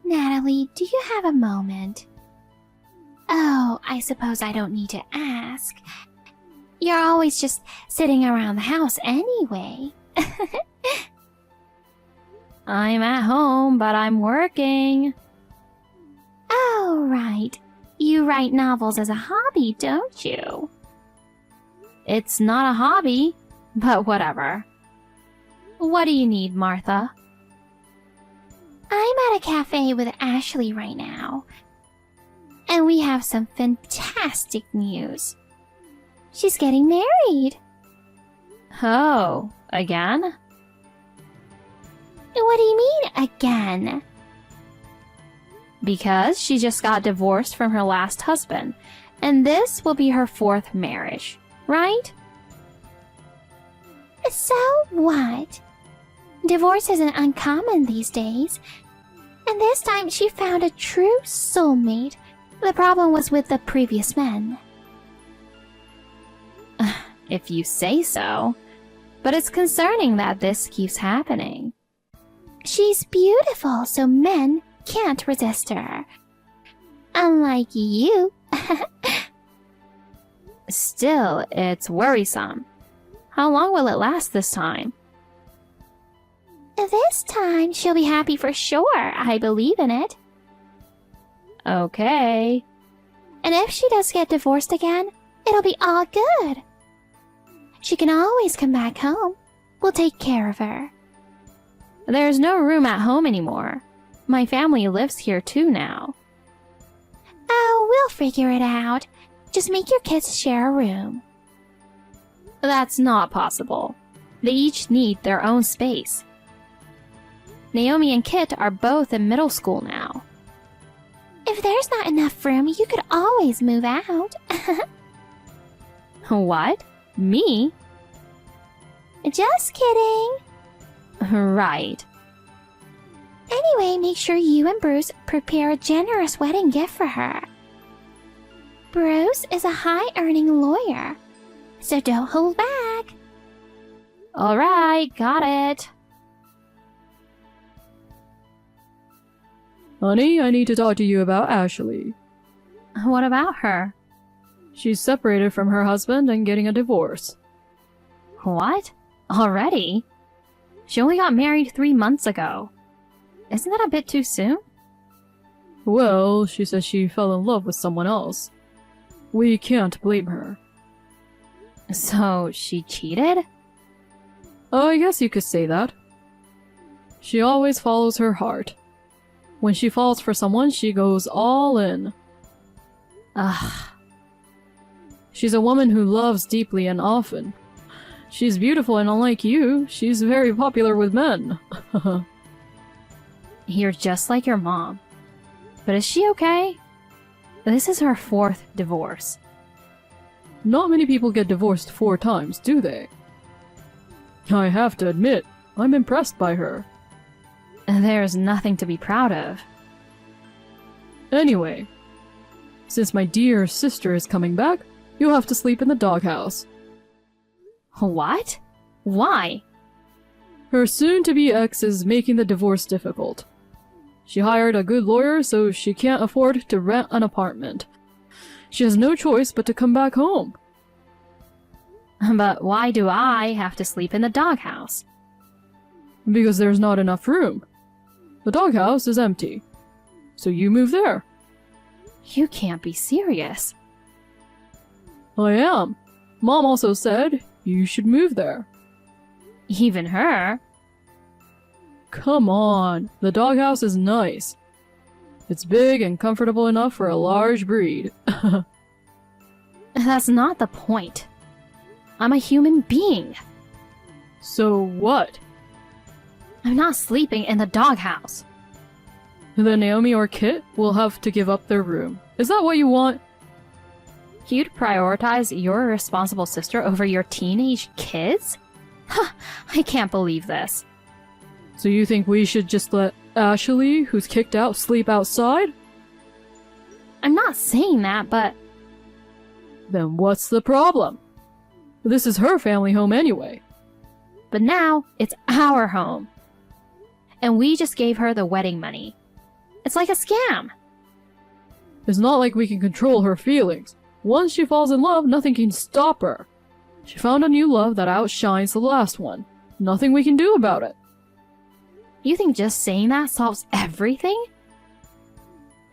Natalie, do you have a moment? Oh, I suppose I don't need to ask. You're always just sitting around the house anyway. I'm at home, but I'm working. Oh, right. You write novels as a hobby, don't you? It's not a hobby, but whatever. What do you need, Martha? I'm at a cafe with Ashley right now. And we have some fantastic news. She's getting married. Oh, again? What do you mean, again? Because she just got divorced from her last husband, and this will be her 4th marriage, right? So what? Divorce isn't uncommon these days. And this time she found a true soulmate. The problem was with the previous men. If you say so. But it's concerning that this keeps happening. She's beautiful, so men can't resist her. Unlike you. Still, it's worrisome. How long will it last this time? This time she'll be happy for sure. I believe in it. Okay. And if she does get divorced again, it'll be all good. She can always come back home. We'll take care of her. There's no room at home anymore. My family lives here too now. Oh, we'll figure it out. Just make your kids share a room. That's not possible. They each need their own space. Naomi and Kit are both in middle school now. If there's not enough room, you could always move out. What? Me? Just kidding. Right. Anyway, make sure you and Bruce prepare a generous wedding gift for her. Bruce is a high-earning lawyer, so don't hold back. All right, got it. Honey, I need to talk to you about Ashley. What about her? She's separated from her husband and getting a divorce. What? Already? She only got married 3 months ago. Isn't that a bit too soon? Well, she says she fell in love with someone else. We can't blame her. So, she cheated? I guess you could say that. She always follows her heart. When she falls for someone, she goes all in. Ugh. She's a woman who loves deeply and often. She's beautiful and unlike you, she's very popular with men. You're just like your mom. But is she okay? This is her 4th divorce. Not many people get divorced 4 times, do they? I have to admit, I'm impressed by her. There's nothing to be proud of. Anyway, since my dear sister is coming back, you'll have to sleep in the doghouse. What? Why? Her soon-to-be ex is making the divorce difficult. She hired a good lawyer, so she can't afford to rent an apartment. She has no choice but to come back home. But why do I have to sleep in the doghouse? Because there's not enough room. The doghouse is empty. So you move there. You can't be serious. I am. Mom also said you should move there. Even her? Come on, the doghouse is nice. It's big and comfortable enough for a large breed. That's not the point. I'm a human being. So what? I'm not sleeping in the doghouse. Then Naomi or Kit will have to give up their room. Is that what you want? You'd prioritize your irresponsible sister over your teenage kids? Huh, I can't believe this. So you think we should just let Ashley, who's kicked out, sleep outside? I'm not saying that, but... Then what's the problem? This is her family home anyway. But now, it's our home. And we just gave her the wedding money. It's like a scam. It's not like we can control her feelings. Once she falls in love, nothing can stop her. She found a new love that outshines the last one. Nothing we can do about it. You think just saying that solves everything?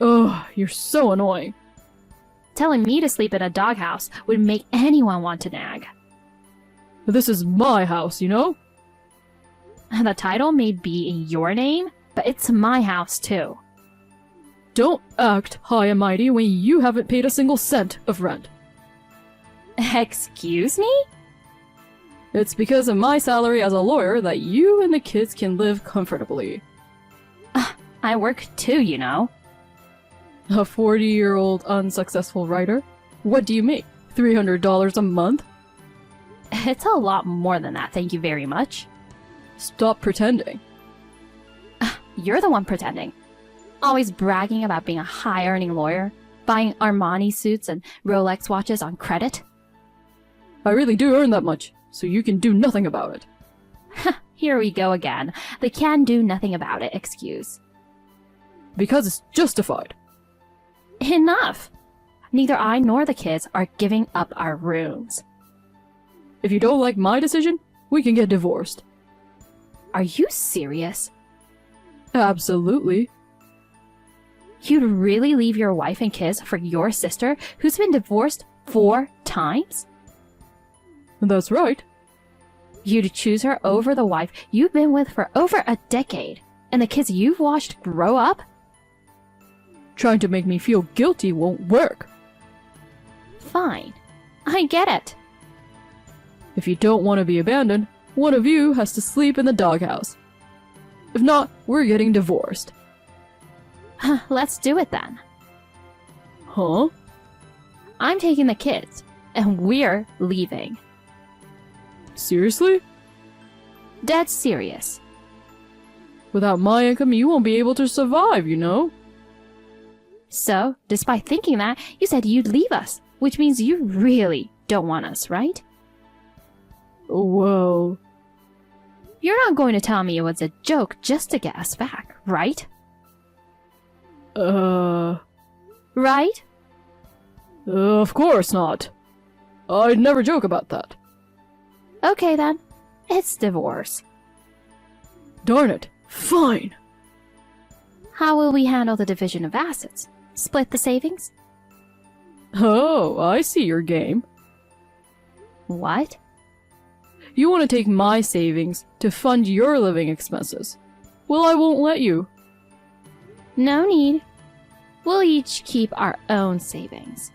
Ugh, you're so annoying. Telling me to sleep in a doghouse would make anyone want to nag. This is my house, you know? The title may be in your name, but it's my house too. Don't act high and mighty when you haven't paid a single cent of rent. Excuse me? It's because of my salary as a lawyer that you and the kids can live comfortably. I work too, you know. A 40-year-old unsuccessful writer? What do you make? $300 a month? It's a lot more than that, thank you very much. Stop pretending. You're the one pretending. Always bragging about being a high-earning lawyer, buying Armani suits and Rolex watches on credit. I really do earn that much, so you can do nothing about it. Here we go again. The can do nothing about it excuse. Because it's justified. Enough! Neither I nor the kids are giving up our rooms. If you don't like my decision, we can get divorced. Are you serious? Absolutely. You'd really leave your wife and kids for your sister who's been divorced 4 times? That's right. You'd choose her over the wife you've been with for over a decade and the kids you've watched grow up? Trying to make me feel guilty won't work. Fine. I get it. If you don't want to be abandoned, one of you has to sleep in the doghouse. If not, we're getting divorced. Let's do it then. Huh? I'm taking the kids, and we're leaving. Seriously? Dead serious. Without my income, you won't be able to survive, you know? So, despite thinking that, you said you'd leave us, which means you really don't want us, right? Whoa. You're not going to tell me it was a joke just to get us back, right? Right? Of course not. I'd never joke about that. Okay then. It's divorce. Darn it. Fine. How will we handle the division of assets? Split the savings? Oh, I see your game. What? You want to take my savings to fund your living expenses. Well, I won't let you. No need. We'll each keep our own savings.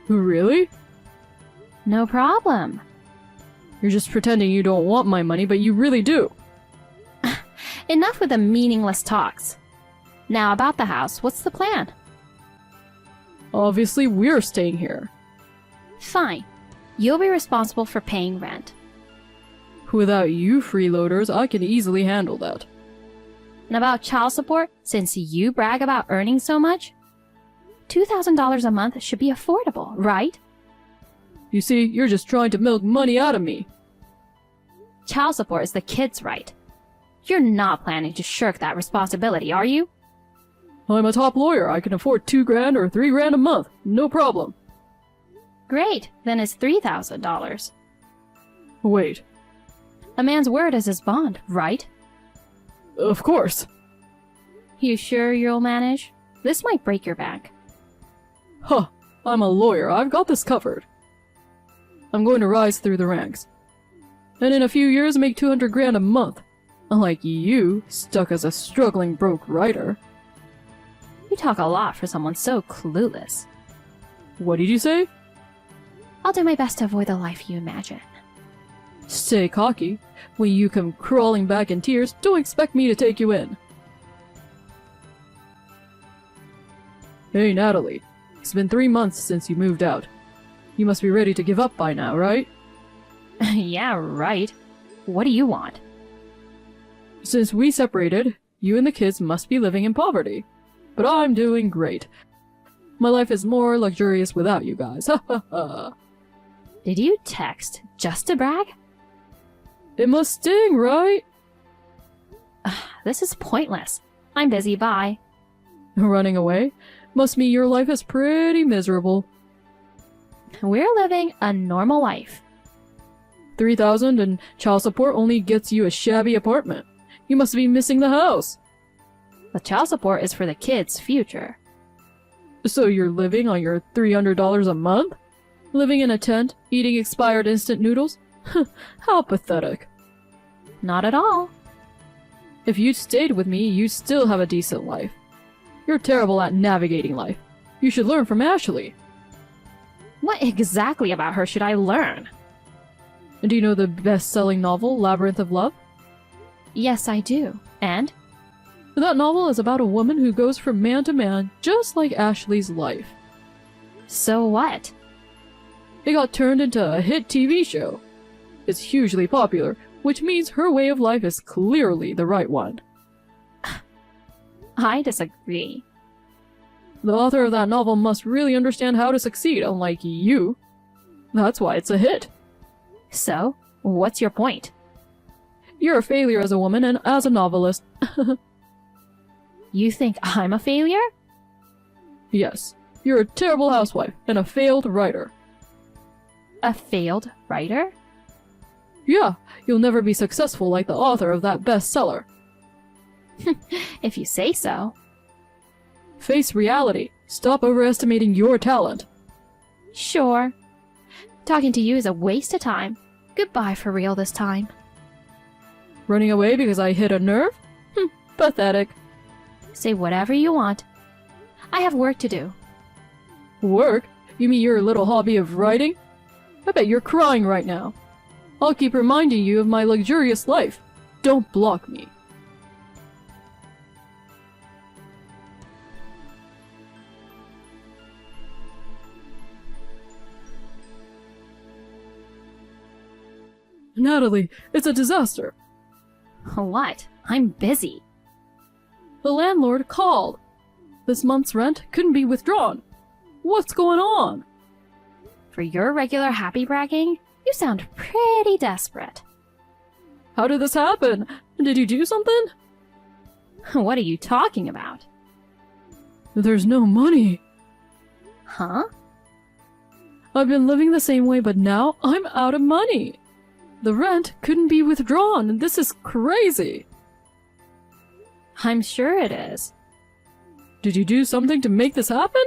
Really? No problem. You're just pretending you don't want my money, but you really do. Enough with the meaningless talks. Now about the house, what's the plan? Obviously, we're staying here. Fine. You'll be responsible for paying rent. Without you freeloaders, I can easily handle that. And about child support, since you brag about earning so much, $2,000 a month should be affordable, right? You see, you're just trying to milk money out of me. Child support is the kid's right. You're not planning to shirk that responsibility, are you? I'm a top lawyer. I can afford $2,000 or $3,000 a month. No problem. Great, then it's $3,000. Wait. A man's word is his bond, right? Of course. You sure you'll manage? This might break your bank. Huh. I'm a lawyer. I've got this covered. I'm going to rise through the ranks. And in a few years make $200,000 a month. Unlike you, stuck as a struggling broke writer. You talk a lot for someone so clueless. What did you say? I'll do my best to avoid the life you imagine. Stay cocky. When you come crawling back in tears, don't expect me to take you in. Hey, Natalie. It's been 3 months since you moved out. You must be ready to give up by now, right? Yeah, right. What do you want? Since we separated, you and the kids must be living in poverty. But I'm doing great. My life is more luxurious without you guys. Ha ha ha. Did you text just to brag? It must sting, right? This is pointless. I'm busy, bye. Running away? Must mean your life is pretty miserable. We're living a normal life. 3,000 and child support only gets you a shabby apartment. You must be missing the house. The child support is for the kids' future. So you're living on your $300 a month? Living in a tent, eating expired instant noodles? How pathetic. Not at all. If you'd stayed with me, you'd still have a decent life. You're terrible at navigating life. You should learn from Ashley. What exactly about her should I learn? Do you know the best-selling novel, Labyrinth of Love? Yes, I do. And? That novel is about a woman who goes from man to man, just like Ashley's life. So what? It got turned into a hit TV show. It's hugely popular, which means her way of life is clearly the right one. I disagree. The author of that novel must really understand how to succeed, unlike you. That's why it's a hit. So, what's your point? You're a failure as a woman and as a novelist. You think I'm a failure? Yes, you're a terrible housewife and a failed writer. A failed writer? Yeah, you'll never be successful like the author of that bestseller. If you say so. Face reality. Stop overestimating your talent. Sure. Talking to you is a waste of time. Goodbye for real this time. Running away because I hit a nerve? Pathetic. Say whatever you want. I have work to do. Work? You mean your little hobby of writing? I bet you're crying right now. I'll keep reminding you of my luxurious life. Don't block me. Natalie, it's a disaster. What? I'm busy. The landlord called. This month's rent couldn't be withdrawn. What's going on? For your regular happy bragging, you sound pretty desperate. How did this happen? Did you do something? What are you talking about? There's no money. Huh? I've been living the same way, but now I'm out of money. The rent couldn't be withdrawn. This is crazy. I'm sure it is. Did you do something to make this happen?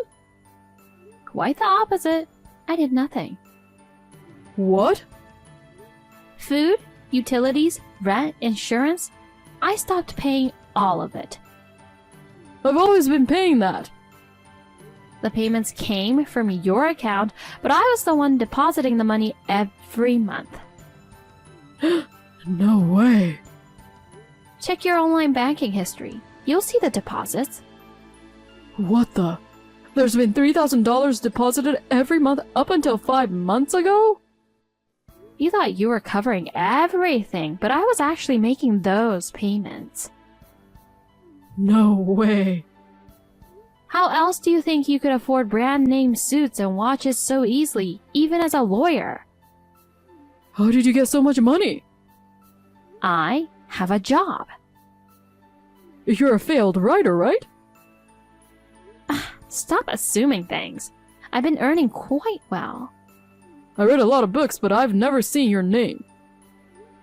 Quite the opposite. I did nothing. What? Food, utilities, rent, insurance. I stopped paying all of it. I've always been paying that. The payments came from your account, but I was the one depositing the money every month. No way. Check your online banking history. You'll see the deposits. What the? There's been $3,000 deposited every month up until 5 months ago? You thought you were covering everything, but I was actually making those payments. No way. How else do you think you could afford brand name suits and watches so easily, even as a lawyer? How did you get so much money? I have a job. You're a failed writer, right? Stop assuming things. I've been earning quite well. I read a lot of books, but I've never seen your name.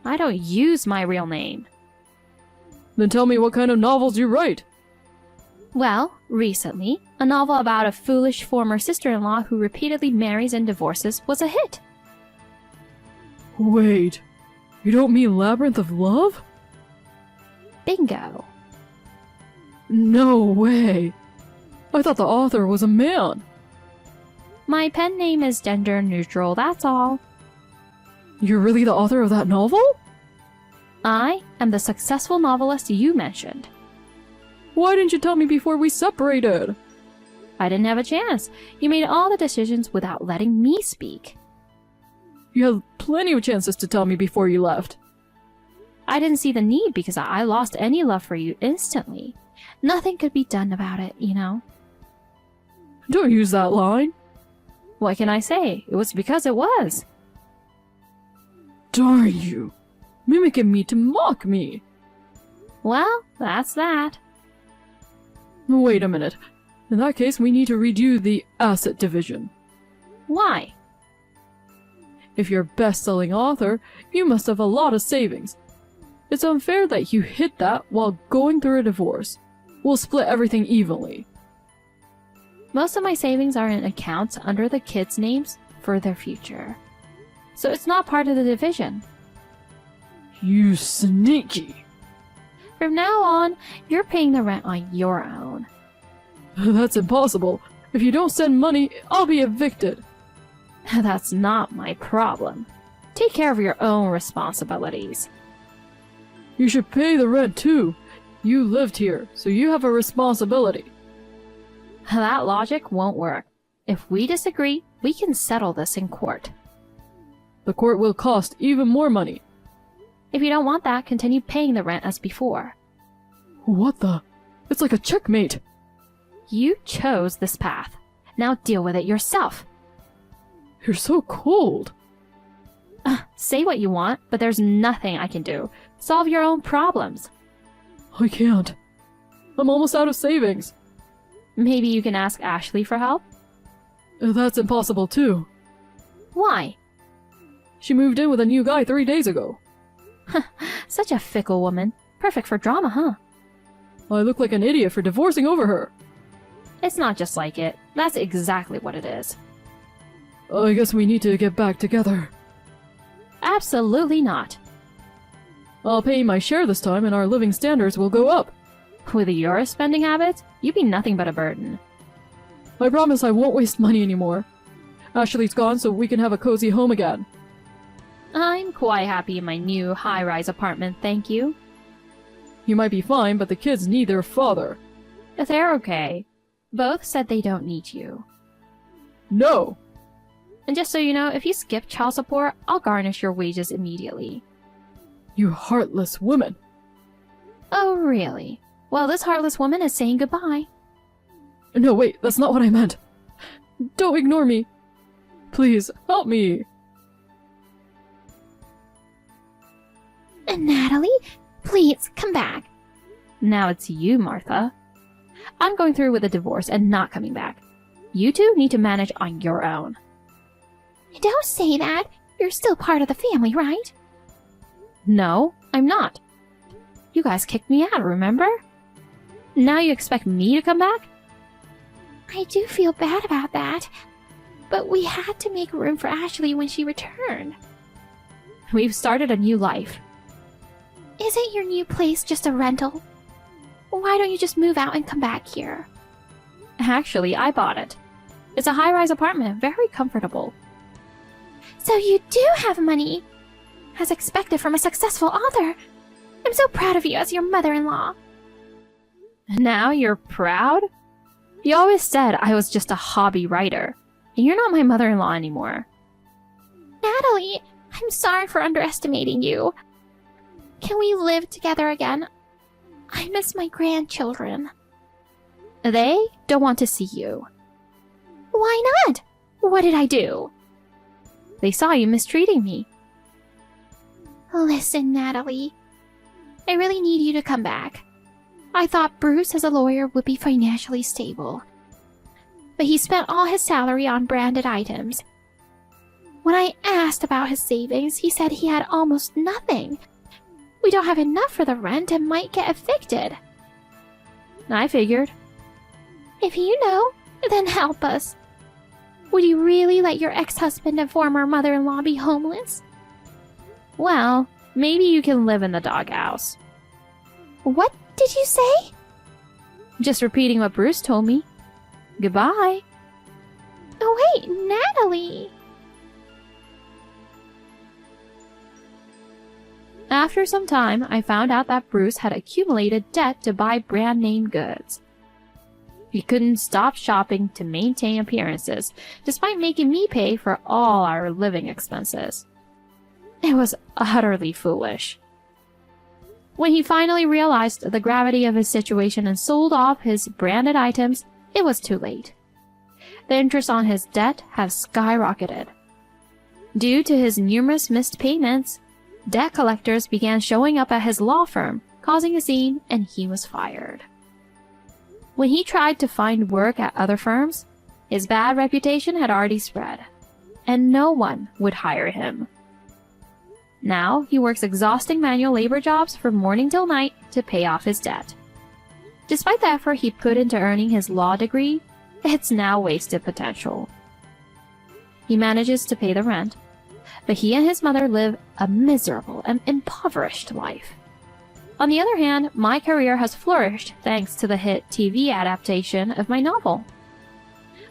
I don't use my real name. Then tell me what kind of novels you write. Well, recently, a novel about a foolish former sister-in-law who repeatedly marries and divorces was a hit. Wait, you don't mean Labyrinth of Love? Bingo. No way. I thought the author was a man. My pen name is gender neutral, that's all. You're really the author of that novel? I am the successful novelist you mentioned. Why didn't you tell me before we separated? I didn't have a chance. You made all the decisions without letting me speak. You had plenty of chances to tell me before you left. I didn't see the need because I lost any love for you instantly. Nothing could be done about it, you know. Don't use that line. What can I say? It was because it was. Darn you. Mimicking me to mock me. Well, that's that. Wait a minute. In that case, we need to redo the asset division. Why? If you're a best-selling author, you must have a lot of savings. It's unfair that you hit that while going through a divorce. We'll split everything evenly. Most of my savings are in accounts under the kids' names for their future. So it's not part of the division. You sneaky! From now on, you're paying the rent on your own. That's impossible. If you don't send money, I'll be evicted. That's not my problem. Take care of your own responsibilities. You should pay the rent too. You lived here, so you have a responsibility. That logic won't work. If we disagree, we can settle this in court. The court will cost even more money. If you don't want that, continue paying the rent as before. What the? It's like a checkmate. You chose this path. Now deal with it yourself. You're so cold. Say what you want, but there's nothing I can do. Solve your own problems. I can't. I'm almost out of savings. Maybe you can ask Ashley for help? That's impossible too. Why? She moved in with a new guy 3 days ago. Such a fickle woman. Perfect for drama, huh? I look like an idiot for divorcing over her. It's not just like it. That's exactly what it is. I guess we need to get back together. Absolutely not. I'll pay my share this time and our living standards will go up. With your spending habits, you'd be nothing but a burden. I promise I won't waste money anymore. Ashley's gone so we can have a cozy home again. I'm quite happy in my new high-rise apartment, thank you. You might be fine, but the kids need their father. They're okay. Both said they don't need you. No! And just so you know, if you skip child support, I'll garnish your wages immediately. You heartless woman. Oh, really? Well, this heartless woman is saying goodbye. No, wait, that's not what I meant. Don't ignore me. Please, help me. Natalie, please come back. Now it's you, Martha. I'm going through with a divorce and not coming back. You two need to manage on your own. Don't say that. You're still part of the family, right? No, I'm not. You guys kicked me out, remember? Now you expect me to come back? I do feel bad about that. But we had to make room for Ashley when she returned. We've started a new life. Isn't your new place just a rental? Why don't you just move out and come back here? Actually, I bought it. It's a high-rise apartment, very comfortable. So you do have money! As expected from a successful author. I'm so proud of you as your mother-in-law. Now you're proud? You always said I was just a hobby writer. And you're not my mother-in-law anymore. Natalie, I'm sorry for underestimating you. Can we live together again? I miss my grandchildren. They don't want to see you. Why not? What did I do? They saw you mistreating me. Listen, Natalie. I really need you to come back. I thought Bruce as a lawyer would be financially stable. But he spent all his salary on branded items. When I asked about his savings, he said he had almost nothing. We don't have enough for the rent and might get evicted. I figured. If you know, then help us. Would you really let your ex-husband and former mother-in-law be homeless? Well, maybe you can live in the doghouse. What did you say? Just repeating what Bruce told me. Goodbye. Oh wait, Natalie! After some time, I found out that Bruce had accumulated debt to buy brand name goods. He couldn't stop shopping to maintain appearances, despite making me pay for all our living expenses. It was utterly foolish. When he finally realized the gravity of his situation and sold off his branded items, it was too late. The interest on his debt has skyrocketed. Due to his numerous missed payments, debt collectors began showing up at his law firm, causing a scene, and he was fired. When he tried to find work at other firms, his bad reputation had already spread, and no one would hire him. Now he works exhausting manual labor jobs from morning till night to pay off his debt. Despite the effort he put into earning his law degree, it's now wasted potential. He manages to pay the rent, but he and his mother live a miserable and impoverished life. On the other hand, my career has flourished thanks to the hit TV adaptation of my novel.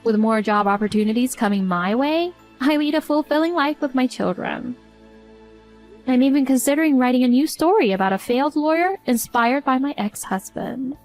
With more job opportunities coming my way, I lead a fulfilling life with my children. I'm even considering writing a new story about a failed lawyer inspired by my ex-husband.